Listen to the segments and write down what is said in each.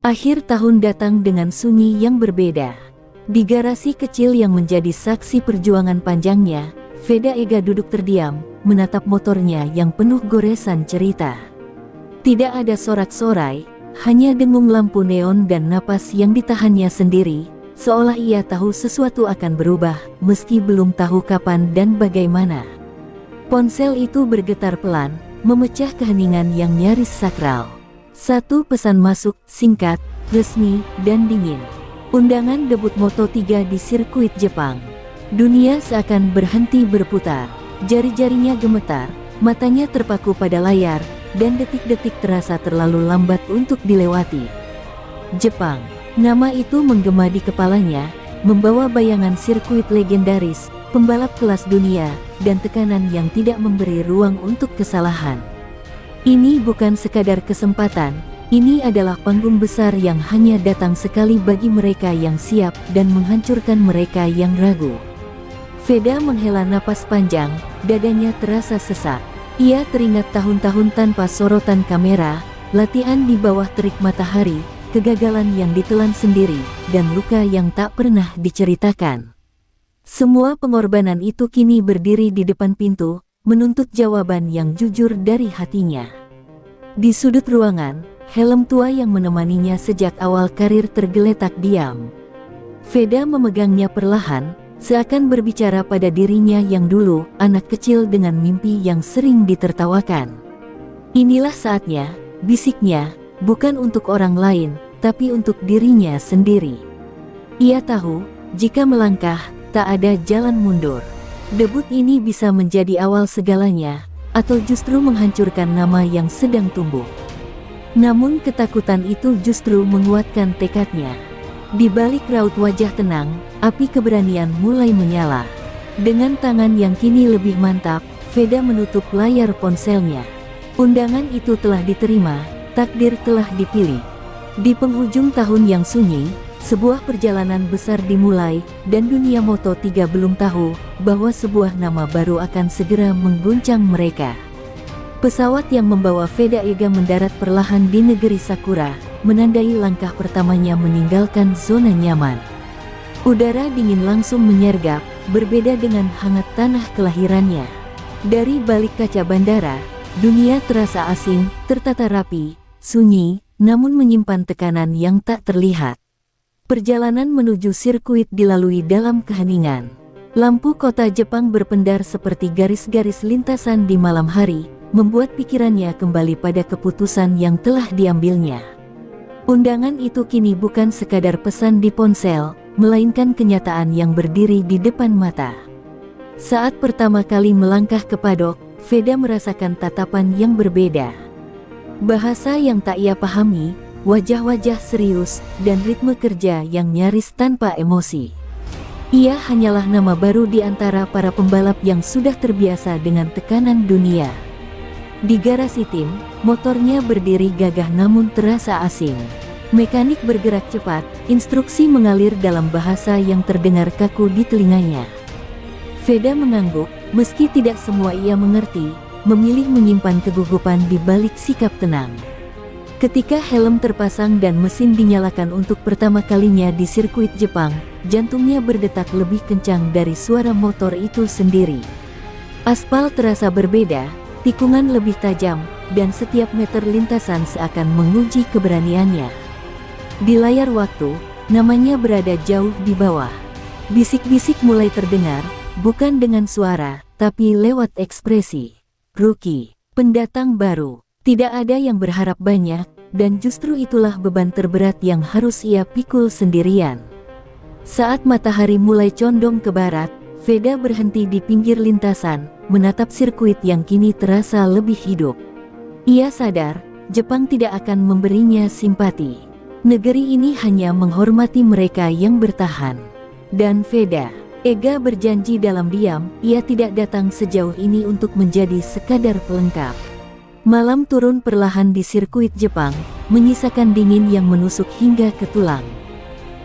Akhir tahun datang dengan sunyi yang berbeda. Di garasi kecil yang menjadi saksi perjuangan panjangnya, Veda Ega duduk terdiam, menatap motornya yang penuh goresan cerita. Tidak ada sorak-sorai, hanya dengung lampu neon dan napas yang ditahannya sendiri, seolah ia tahu sesuatu akan berubah, meski belum tahu kapan dan bagaimana. Ponsel itu bergetar pelan, memecah keheningan yang nyaris sakral. Satu pesan masuk, singkat, resmi, dan dingin. Undangan debut Moto3 di sirkuit Jepang. Dunia seakan berhenti berputar. Jari-jarinya gemetar, matanya terpaku pada layar, dan detik-detik terasa terlalu lambat untuk dilewati. Jepang. Nama itu menggema di kepalanya, membawa bayangan sirkuit legendaris, pembalap kelas dunia, dan tekanan yang tidak memberi ruang untuk kesalahan. Ini bukan sekadar kesempatan, ini adalah panggung besar yang hanya datang sekali bagi mereka yang siap dan menghancurkan mereka yang ragu. Veda menghela napas panjang, dadanya terasa sesak. Ia teringat tahun-tahun tanpa sorotan kamera, latihan di bawah terik matahari, kegagalan yang ditelan sendiri, dan luka yang tak pernah diceritakan. Semua pengorbanan itu kini berdiri di depan pintu, menuntut jawaban yang jujur dari hatinya. Di sudut ruangan, helm tua yang menemaninya sejak awal karir tergeletak diam. Veda memegangnya perlahan, seakan berbicara pada dirinya yang dulu, anak kecil dengan mimpi yang sering ditertawakan. Inilah saatnya, bisiknya, bukan untuk orang lain, tapi untuk dirinya sendiri. Ia tahu, jika melangkah, tak ada jalan mundur. Debut ini bisa menjadi awal segalanya, atau justru menghancurkan nama yang sedang tumbuh. Namun ketakutan itu justru menguatkan tekadnya. Di balik raut wajah tenang, api keberanian mulai menyala. Dengan tangan yang kini lebih mantap, Veda menutup layar ponselnya. Undangan itu telah diterima, takdir telah dipilih. Di penghujung tahun yang sunyi, sebuah perjalanan besar dimulai, dan dunia Moto3 belum tahu bahwa sebuah nama baru akan segera mengguncang mereka. Pesawat yang membawa Veda Ega mendarat perlahan di negeri Sakura, menandai langkah pertamanya meninggalkan zona nyaman. Udara dingin langsung menyergap, berbeda dengan hangat tanah kelahirannya. Dari balik kaca bandara, dunia terasa asing, tertata rapi, sunyi, namun menyimpan tekanan yang tak terlihat. Perjalanan menuju sirkuit dilalui dalam keheningan. Lampu kota Jepang berpendar seperti garis-garis lintasan di malam hari, membuat pikirannya kembali pada keputusan yang telah diambilnya. Undangan itu kini bukan sekadar pesan di ponsel, melainkan kenyataan yang berdiri di depan mata. Saat pertama kali melangkah ke padok, Veda merasakan tatapan yang berbeda. Bahasa yang tak ia pahami, wajah-wajah serius, dan ritme kerja yang nyaris tanpa emosi. Ia hanyalah nama baru di antara para pembalap yang sudah terbiasa dengan tekanan dunia. Di garasi tim, motornya berdiri gagah namun terasa asing. Mekanik bergerak cepat, instruksi mengalir dalam bahasa yang terdengar kaku di telinganya. Veda mengangguk, meski tidak semua ia mengerti, memilih menyimpan kegugupan di balik sikap tenang. Ketika helm terpasang dan mesin dinyalakan untuk pertama kalinya di sirkuit Jepang, jantungnya berdetak lebih kencang dari suara motor itu sendiri. Aspal terasa berbeda, tikungan lebih tajam, dan setiap meter lintasan seakan menguji keberaniannya. Di layar waktu, namanya berada jauh di bawah. Bisik-bisik mulai terdengar, bukan dengan suara, tapi lewat ekspresi. Rookie, pendatang baru. Tidak ada yang berharap banyak, dan justru itulah beban terberat yang harus ia pikul sendirian. Saat matahari mulai condong ke barat, Veda berhenti di pinggir lintasan, menatap sirkuit yang kini terasa lebih hidup. Ia sadar, Jepang tidak akan memberinya simpati. Negeri ini hanya menghormati mereka yang bertahan. Dan Veda Ega berjanji dalam diam, ia tidak datang sejauh ini untuk menjadi sekadar pelengkap. Malam turun perlahan di sirkuit Jepang, menyisakan dingin yang menusuk hingga ke tulang.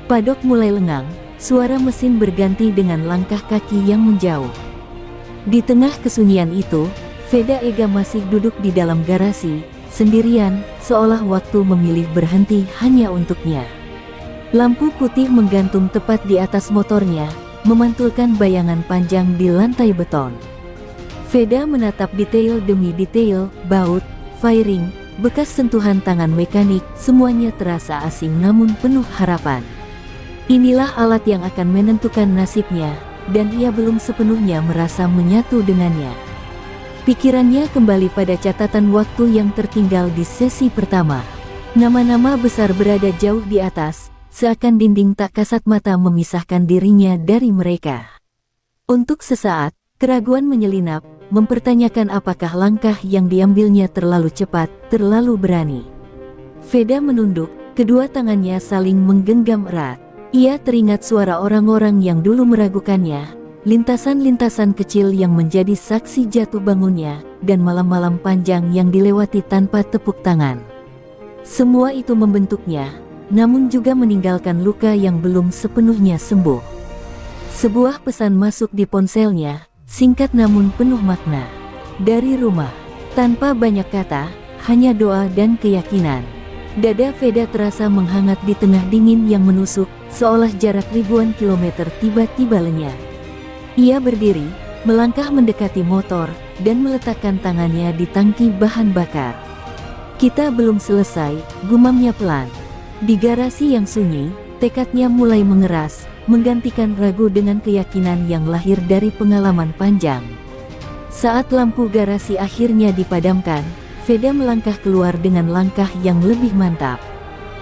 Padok mulai lengang, suara mesin berganti dengan langkah kaki yang menjauh. Di tengah kesunyian itu, Veda Ega masih duduk di dalam garasi, sendirian, seolah waktu memilih berhenti hanya untuknya. Lampu putih menggantung tepat di atas motornya, memantulkan bayangan panjang di lantai beton. Veda menatap detail demi detail, baut, fairing, bekas sentuhan tangan mekanik, semuanya terasa asing namun penuh harapan. Inilah alat yang akan menentukan nasibnya, dan ia belum sepenuhnya merasa menyatu dengannya. Pikirannya kembali pada catatan waktu yang tertinggal di sesi pertama. Nama-nama besar berada jauh di atas, seakan dinding tak kasat mata memisahkan dirinya dari mereka. Untuk sesaat, keraguan menyelinap, mempertanyakan apakah langkah yang diambilnya terlalu cepat, terlalu berani. Veda menunduk, kedua tangannya saling menggenggam erat. Ia teringat suara orang-orang yang dulu meragukannya, lintasan-lintasan kecil yang menjadi saksi jatuh bangunnya, dan malam-malam panjang yang dilewati tanpa tepuk tangan. Semua itu membentuknya, namun juga meninggalkan luka yang belum sepenuhnya sembuh. Sebuah pesan masuk di ponselnya, singkat namun penuh makna. Dari rumah, tanpa banyak kata, hanya doa dan keyakinan. Dada Veda terasa menghangat di tengah dingin yang menusuk, seolah jarak ribuan kilometer tiba-tiba lenyap. Ia berdiri, melangkah mendekati motor, dan meletakkan tangannya di tangki bahan bakar. Kita belum selesai, gumamnya pelan. Di garasi yang sunyi, tekadnya mulai mengeras, menggantikan ragu dengan keyakinan yang lahir dari pengalaman panjang. Saat lampu garasi akhirnya dipadamkan, Veda melangkah keluar dengan langkah yang lebih mantap.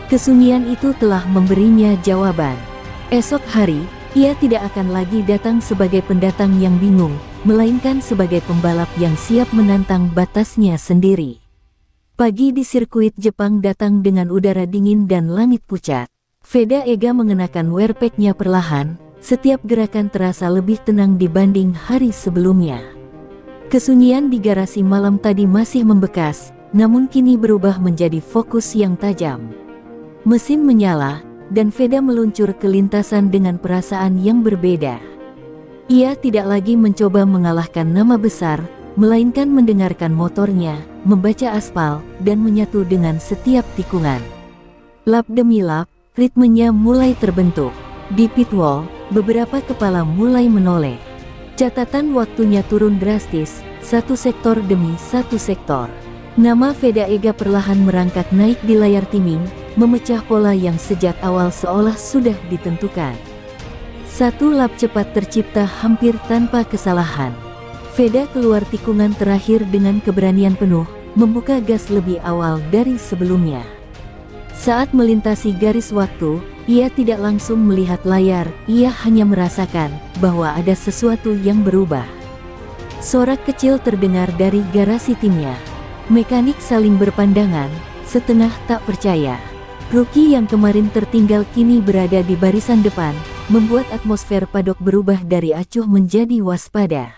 Kesunyian itu telah memberinya jawaban. Esok hari, ia tidak akan lagi datang sebagai pendatang yang bingung, melainkan sebagai pembalap yang siap menantang batasnya sendiri. Pagi di sirkuit Jepang datang dengan udara dingin dan langit pucat. Veda Ega mengenakan wearpacknya perlahan, setiap gerakan terasa lebih tenang dibanding hari sebelumnya. Kesunyian di garasi malam tadi masih membekas, namun kini berubah menjadi fokus yang tajam. Mesin menyala, dan Veda meluncur ke lintasan dengan perasaan yang berbeda. Ia tidak lagi mencoba mengalahkan nama besar, melainkan mendengarkan motornya, membaca aspal, dan menyatu dengan setiap tikungan. Lap demi lap, ritmenya mulai terbentuk. Di pit wall, beberapa kepala mulai menoleh. Catatan waktunya turun drastis, satu sektor demi satu sektor. Nama Veda Ega perlahan merangkak naik di layar timing, memecah pola yang sejak awal seolah sudah ditentukan. Satu lap cepat tercipta hampir tanpa kesalahan. Veda keluar tikungan terakhir dengan keberanian penuh, membuka gas lebih awal dari sebelumnya. Saat melintasi garis waktu, ia tidak langsung melihat layar, ia hanya merasakan bahwa ada sesuatu yang berubah. Sorak kecil terdengar dari garasi timnya. Mekanik saling berpandangan, setengah tak percaya. Rookie yang kemarin tertinggal kini berada di barisan depan, membuat atmosfer padok berubah dari acuh menjadi waspada.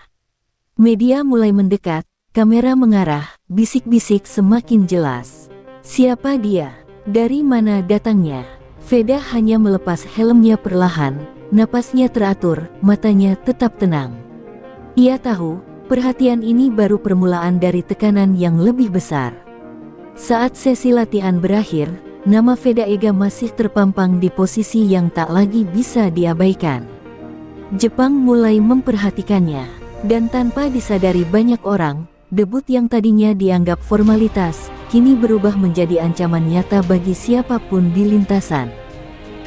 Media mulai mendekat, kamera mengarah, bisik-bisik semakin jelas. Siapa dia? Dari mana datangnya? Veda hanya melepas helmnya perlahan, napasnya teratur, matanya tetap tenang. Ia tahu, perhatian ini baru permulaan dari tekanan yang lebih besar. Saat sesi latihan berakhir, nama Veda Ega masih terpampang di posisi yang tak lagi bisa diabaikan. Jepang mulai memperhatikannya. Dan tanpa disadari banyak orang, debut yang tadinya dianggap formalitas, kini berubah menjadi ancaman nyata bagi siapapun di lintasan.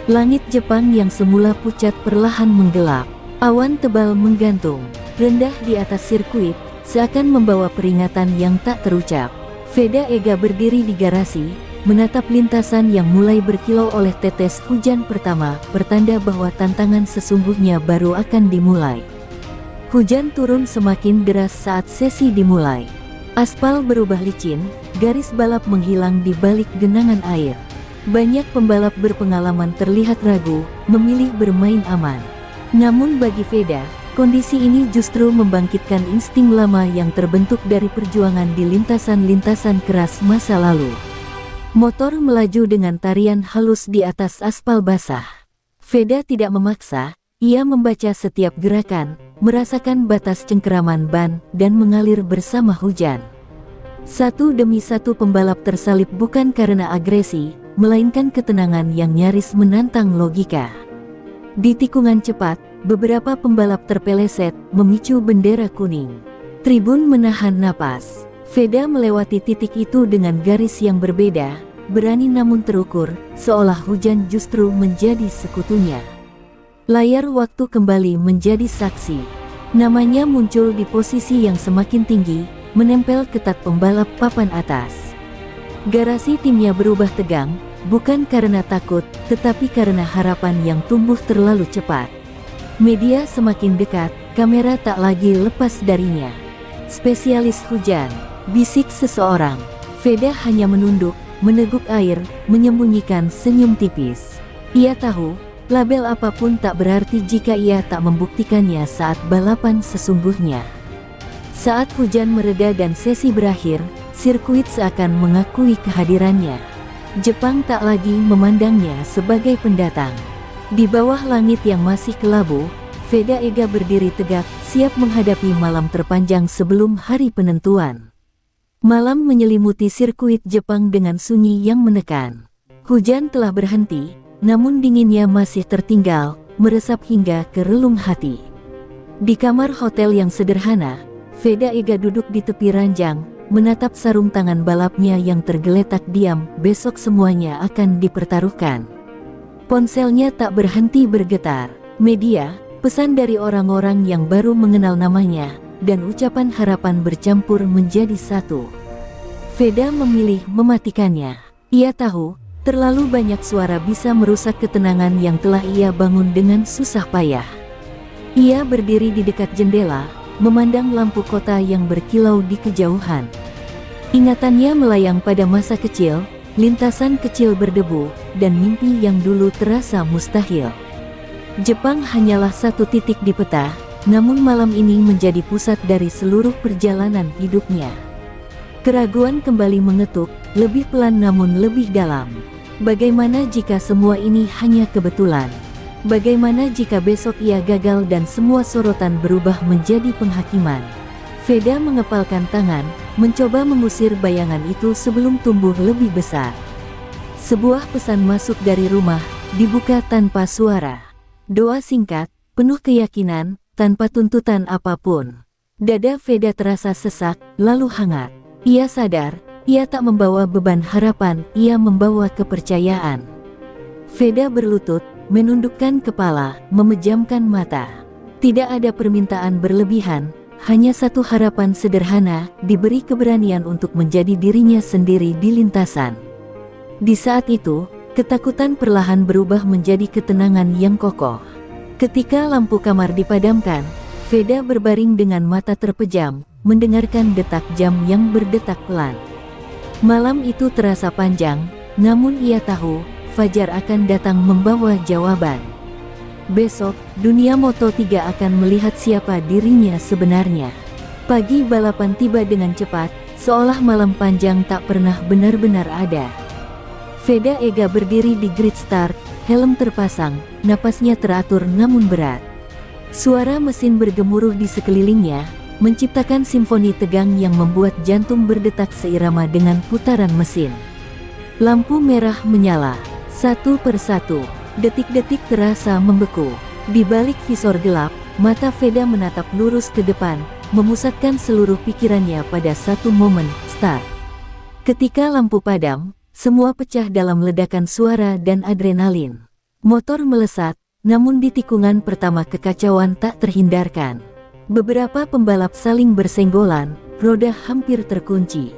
Langit Jepang yang semula pucat perlahan menggelap. Awan tebal menggantung, rendah di atas sirkuit, seakan membawa peringatan yang tak terucap. Veda Ega berdiri di garasi, menatap lintasan yang mulai berkilau oleh tetes hujan pertama, pertanda bahwa tantangan sesungguhnya baru akan dimulai. Hujan turun semakin deras saat sesi dimulai. Aspal berubah licin, garis balap menghilang di balik genangan air. Banyak pembalap berpengalaman terlihat ragu, memilih bermain aman. Namun bagi Veda, kondisi ini justru membangkitkan insting lama yang terbentuk dari perjuangan di lintasan-lintasan keras masa lalu. Motor melaju dengan tarian halus di atas aspal basah. Veda tidak memaksa, ia membaca setiap gerakan, merasakan batas cengkeraman ban, dan mengalir bersama hujan. Satu demi satu pembalap tersalip bukan karena agresi, melainkan ketenangan yang nyaris menantang logika. Di tikungan cepat, beberapa pembalap terpeleset, memicu bendera kuning. Tribun menahan napas. Veda melewati titik itu dengan garis yang berbeda, berani namun terukur, seolah hujan justru menjadi sekutunya. Layar waktu kembali menjadi saksi. Namanya muncul di posisi yang semakin tinggi, menempel ketat pembalap papan atas. Garasi timnya berubah tegang, bukan karena takut, tetapi karena harapan yang tumbuh terlalu cepat. Media semakin dekat, kamera tak lagi lepas darinya. Spesialis hujan, bisik seseorang. Veda hanya menunduk, meneguk air, menyembunyikan senyum tipis. Ia tahu, label apapun tak berarti jika ia tak membuktikannya saat balapan sesungguhnya. Saat hujan mereda dan sesi berakhir, sirkuit seakan mengakui kehadirannya. Jepang tak lagi memandangnya sebagai pendatang. Di bawah langit yang masih kelabu, Veda Ega berdiri tegak, siap menghadapi malam terpanjang sebelum hari penentuan. Malam menyelimuti sirkuit Jepang dengan sunyi yang menekan. Hujan telah berhenti, namun dinginnya masih tertinggal, meresap hingga ke relung hati. Di kamar hotel yang sederhana, Veda Ega duduk di tepi ranjang, menatap sarung tangan balapnya yang tergeletak diam. Besok semuanya akan dipertaruhkan. Ponselnya tak berhenti bergetar. Media, pesan dari orang-orang yang baru mengenal namanya, dan ucapan harapan bercampur menjadi satu. Veda memilih mematikannya. Ia tahu, terlalu banyak suara bisa merusak ketenangan yang telah ia bangun dengan susah payah. Ia berdiri di dekat jendela, memandang lampu kota yang berkilau di kejauhan. Ingatannya melayang pada masa kecil, lintasan kecil berdebu, dan mimpi yang dulu terasa mustahil. Jepang hanyalah satu titik di peta, namun malam ini menjadi pusat dari seluruh perjalanan hidupnya. Keraguan kembali mengetuk, lebih pelan namun lebih dalam. Bagaimana jika semua ini hanya kebetulan? Bagaimana jika besok ia gagal dan semua sorotan berubah menjadi penghakiman? Veda mengepalkan tangan, mencoba mengusir bayangan itu sebelum tumbuh lebih besar. Sebuah pesan masuk dari rumah, dibuka tanpa suara. Doa singkat, penuh keyakinan, tanpa tuntutan apapun. Dada Veda terasa sesak, lalu hangat. Ia sadar, ia tak membawa beban harapan, ia membawa kepercayaan. Veda berlutut, menundukkan kepala, memejamkan mata. Tidak ada permintaan berlebihan, hanya satu harapan sederhana, diberi keberanian untuk menjadi dirinya sendiri di lintasan. Di saat itu, ketakutan perlahan berubah menjadi ketenangan yang kokoh. Ketika lampu kamar dipadamkan, Veda berbaring dengan mata terpejam, mendengarkan detak jam yang berdetak pelan. Malam itu terasa panjang, namun ia tahu, fajar akan datang membawa jawaban. Besok, dunia Moto3 akan melihat siapa dirinya sebenarnya. Pagi balapan tiba dengan cepat, seolah malam panjang tak pernah benar-benar ada. Veda Ega berdiri di grid start, helm terpasang, napasnya teratur namun berat. Suara mesin bergemuruh di sekelilingnya, menciptakan simfoni tegang yang membuat jantung berdetak seirama dengan putaran mesin. Lampu merah menyala, satu persatu, detik-detik terasa membeku. Di balik visor gelap, mata Veda menatap lurus ke depan, memusatkan seluruh pikirannya pada satu momen, start. Ketika lampu padam, semua pecah dalam ledakan suara dan adrenalin. Motor melesat, namun di tikungan pertama kekacauan tak terhindarkan. Beberapa pembalap saling bersenggolan, roda hampir terkunci.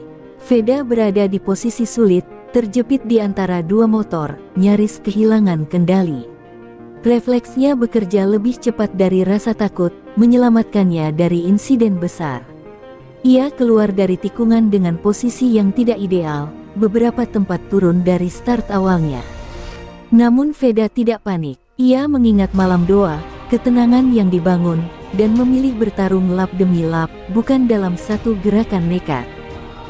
Veda berada di posisi sulit, terjepit di antara dua motor, nyaris kehilangan kendali. Refleksnya bekerja lebih cepat dari rasa takut, menyelamatkannya dari insiden besar. Ia keluar dari tikungan dengan posisi yang tidak ideal, beberapa tempat turun dari start awalnya. Namun Veda tidak panik. Ia mengingat malam doa, ketenangan yang dibangun, dan memilih bertarung lap demi lap, bukan dalam satu gerakan nekat.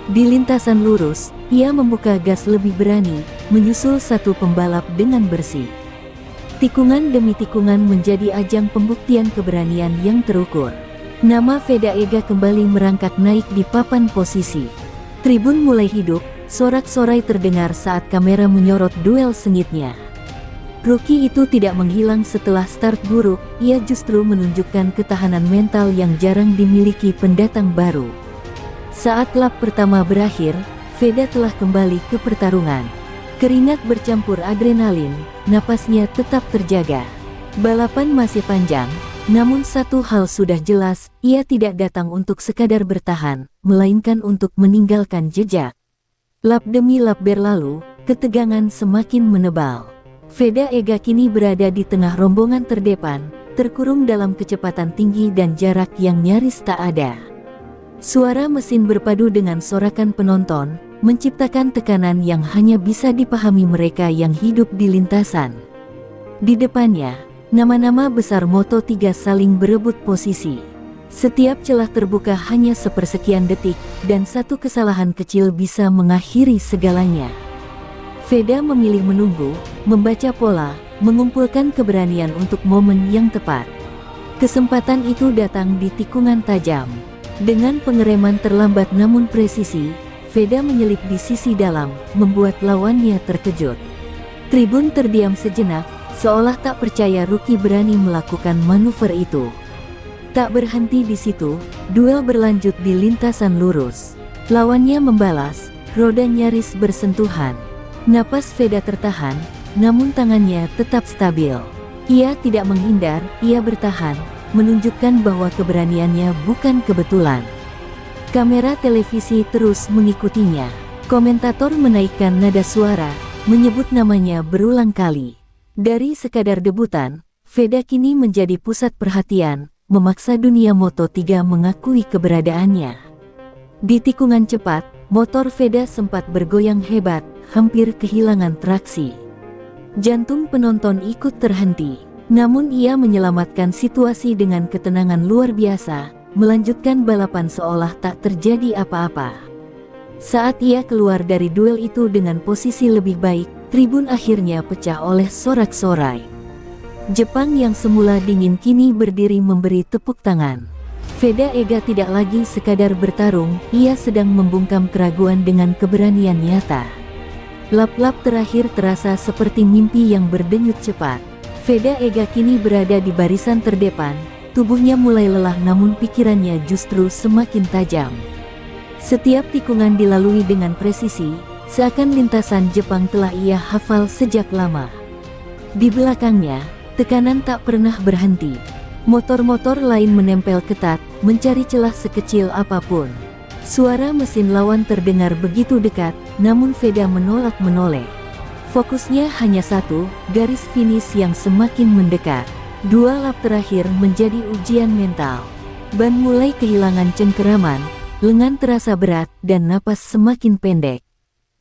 Di lintasan lurus, ia membuka gas lebih berani, menyusul satu pembalap dengan bersih. Tikungan demi tikungan menjadi ajang pembuktian keberanian yang terukur. Nama Veda Ega kembali merangkak naik di papan posisi. Tribun mulai hidup, sorak-sorai terdengar saat kamera menyorot duel sengitnya. Rookie itu tidak menghilang setelah start buruk, ia justru menunjukkan ketahanan mental yang jarang dimiliki pendatang baru. Saat lap pertama berakhir, Veda telah kembali ke pertarungan. Keringat bercampur adrenalin, napasnya tetap terjaga. Balapan masih panjang, namun satu hal sudah jelas, ia tidak datang untuk sekadar bertahan, melainkan untuk meninggalkan jejak. Lap demi lap berlalu, ketegangan semakin menebal. Veda Ega kini berada di tengah rombongan terdepan, terkurung dalam kecepatan tinggi dan jarak yang nyaris tak ada. Suara mesin berpadu dengan sorakan penonton, menciptakan tekanan yang hanya bisa dipahami mereka yang hidup di lintasan. Di depannya, nama-nama besar Moto3 saling berebut posisi. Setiap celah terbuka hanya sepersekian detik, dan satu kesalahan kecil bisa mengakhiri segalanya. Veda memilih menunggu, membaca pola, mengumpulkan keberanian untuk momen yang tepat. Kesempatan itu datang di tikungan tajam. Dengan pengereman terlambat namun presisi, Veda menyelip di sisi dalam, membuat lawannya terkejut. Tribun terdiam sejenak, seolah tak percaya Rookie berani melakukan manuver itu. Tak berhenti di situ, duel berlanjut di lintasan lurus. Lawannya membalas, roda nyaris bersentuhan. Napas Veda tertahan, namun tangannya tetap stabil. Ia tidak menghindar, ia bertahan, menunjukkan bahwa keberaniannya bukan kebetulan. Kamera televisi terus mengikutinya. Komentator menaikkan nada suara, menyebut namanya berulang kali. Dari sekadar debutan, Veda kini menjadi pusat perhatian, memaksa dunia Moto3 mengakui keberadaannya. Di tikungan cepat, motor Veda sempat bergoyang hebat, hampir kehilangan traksi. Jantung penonton ikut terhenti, namun ia menyelamatkan situasi dengan ketenangan luar biasa, melanjutkan balapan seolah tak terjadi apa-apa. Saat ia keluar dari duel itu dengan posisi lebih baik, tribun akhirnya pecah oleh sorak-sorai. Jepang yang semula dingin kini berdiri memberi tepuk tangan. Veda Ega tidak lagi sekadar bertarung, ia sedang membungkam keraguan dengan keberanian nyata. Lap-lap terakhir terasa seperti mimpi yang berdenyut cepat. Veda Ega kini berada di barisan terdepan, tubuhnya mulai lelah namun pikirannya justru semakin tajam. Setiap tikungan dilalui dengan presisi, seakan lintasan Jepang telah ia hafal sejak lama. Di belakangnya, tekanan tak pernah berhenti. Motor-motor lain menempel ketat, mencari celah sekecil apapun. Suara mesin lawan terdengar begitu dekat, namun Veda menolak-menoleh. Fokusnya hanya satu, garis finish yang semakin mendekat. Dua lap terakhir menjadi ujian mental. Ban mulai kehilangan cengkeraman, lengan terasa berat, dan napas semakin pendek.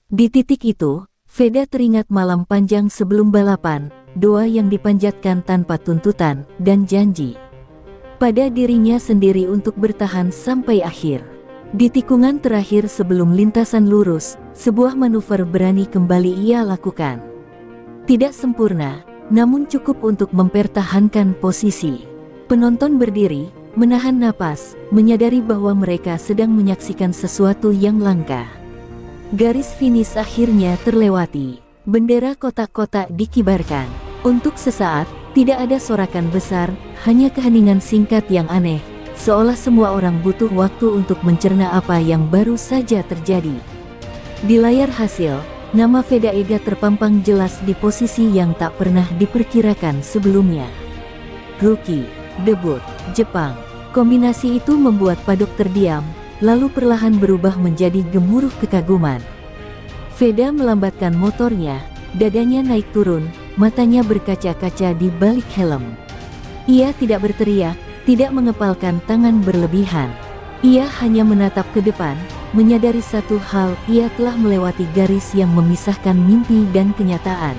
Di titik itu, Veda teringat malam panjang sebelum balapan, doa yang dipanjatkan tanpa tuntutan, dan janji pada dirinya sendiri untuk bertahan sampai akhir. Di tikungan terakhir sebelum lintasan lurus, sebuah manuver berani kembali ia lakukan. Tidak sempurna, namun cukup untuk mempertahankan posisi. Penonton berdiri, menahan napas, menyadari bahwa mereka sedang menyaksikan sesuatu yang langka. Garis finish akhirnya terlewati. Bendera kotak-kotak dikibarkan. Untuk sesaat, tidak ada sorakan besar, hanya keheningan singkat yang aneh. Seolah semua orang butuh waktu untuk mencerna apa yang baru saja terjadi. Di layar hasil, nama Veda Ega terpampang jelas di posisi yang tak pernah diperkirakan sebelumnya. Rookie, debut, Jepang. Kombinasi itu membuat Paddock terdiam, lalu perlahan berubah menjadi gemuruh kekaguman. Veda melambatkan motornya, dadanya naik turun, matanya berkaca-kaca di balik helm. Ia tidak berteriak, tidak mengepalkan tangan berlebihan. Ia hanya menatap ke depan, menyadari satu hal, ia telah melewati garis yang memisahkan mimpi dan kenyataan.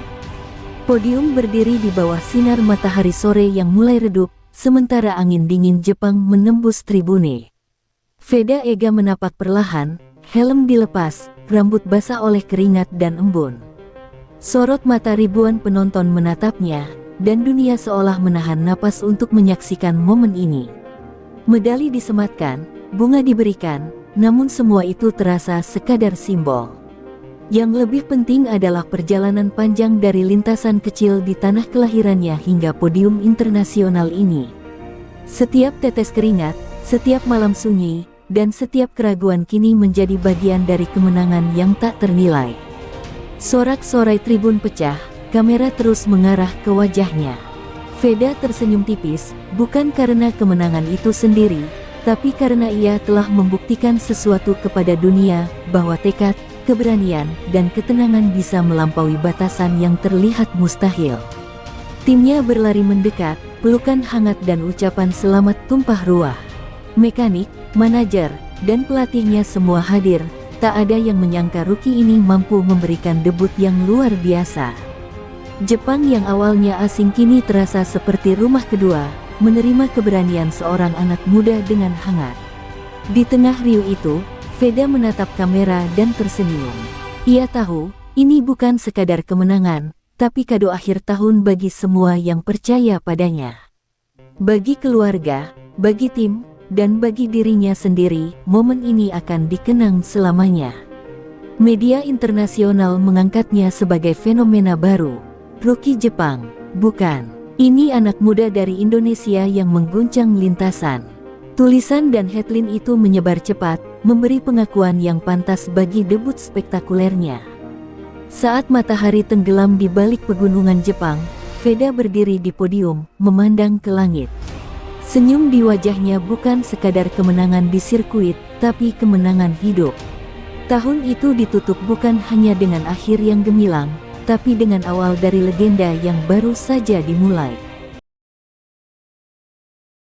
Podium berdiri di bawah sinar matahari sore yang mulai redup, sementara angin dingin Jepang menembus tribune. Veda Ega menapak perlahan, helm dilepas, rambut basah oleh keringat dan embun. Sorot mata ribuan penonton menatapnya, dan dunia seolah menahan napas untuk menyaksikan momen ini. Medali disematkan, bunga diberikan, namun semua itu terasa sekadar simbol. Yang lebih penting adalah perjalanan panjang dari lintasan kecil di tanah kelahirannya hingga podium internasional ini. Setiap tetes keringat, setiap malam sunyi, dan setiap keraguan kini menjadi bagian dari kemenangan yang tak ternilai. Sorak-sorai tribun pecah, kamera terus mengarah ke wajahnya. Veda tersenyum tipis, bukan karena kemenangan itu sendiri, tapi karena ia telah membuktikan sesuatu kepada dunia, bahwa tekad, keberanian, dan ketenangan bisa melampaui batasan yang terlihat mustahil. Timnya berlari mendekat, pelukan hangat dan ucapan selamat tumpah ruah. Mekanik, manajer, dan pelatihnya semua hadir, tak ada yang menyangka rookie ini mampu memberikan debut yang luar biasa. Jepang yang awalnya asing kini terasa seperti rumah kedua, menerima keberanian seorang anak muda dengan hangat. Di tengah riuh itu, Veda menatap kamera dan tersenyum. Ia tahu, ini bukan sekadar kemenangan, tapi kado akhir tahun bagi semua yang percaya padanya. Bagi keluarga, bagi tim, dan bagi dirinya sendiri, momen ini akan dikenang selamanya. Media internasional mengangkatnya sebagai fenomena baru. Rookie Jepang, bukan. Ini anak muda dari Indonesia yang mengguncang lintasan. Tulisan dan headline itu menyebar cepat, memberi pengakuan yang pantas bagi debut spektakulernya. Saat matahari tenggelam di balik pegunungan Jepang, Veda berdiri di podium, memandang ke langit. Senyum di wajahnya bukan sekadar kemenangan di sirkuit, tapi kemenangan hidup. Tahun itu ditutup bukan hanya dengan akhir yang gemilang, tapi dengan awal dari legenda yang baru saja dimulai.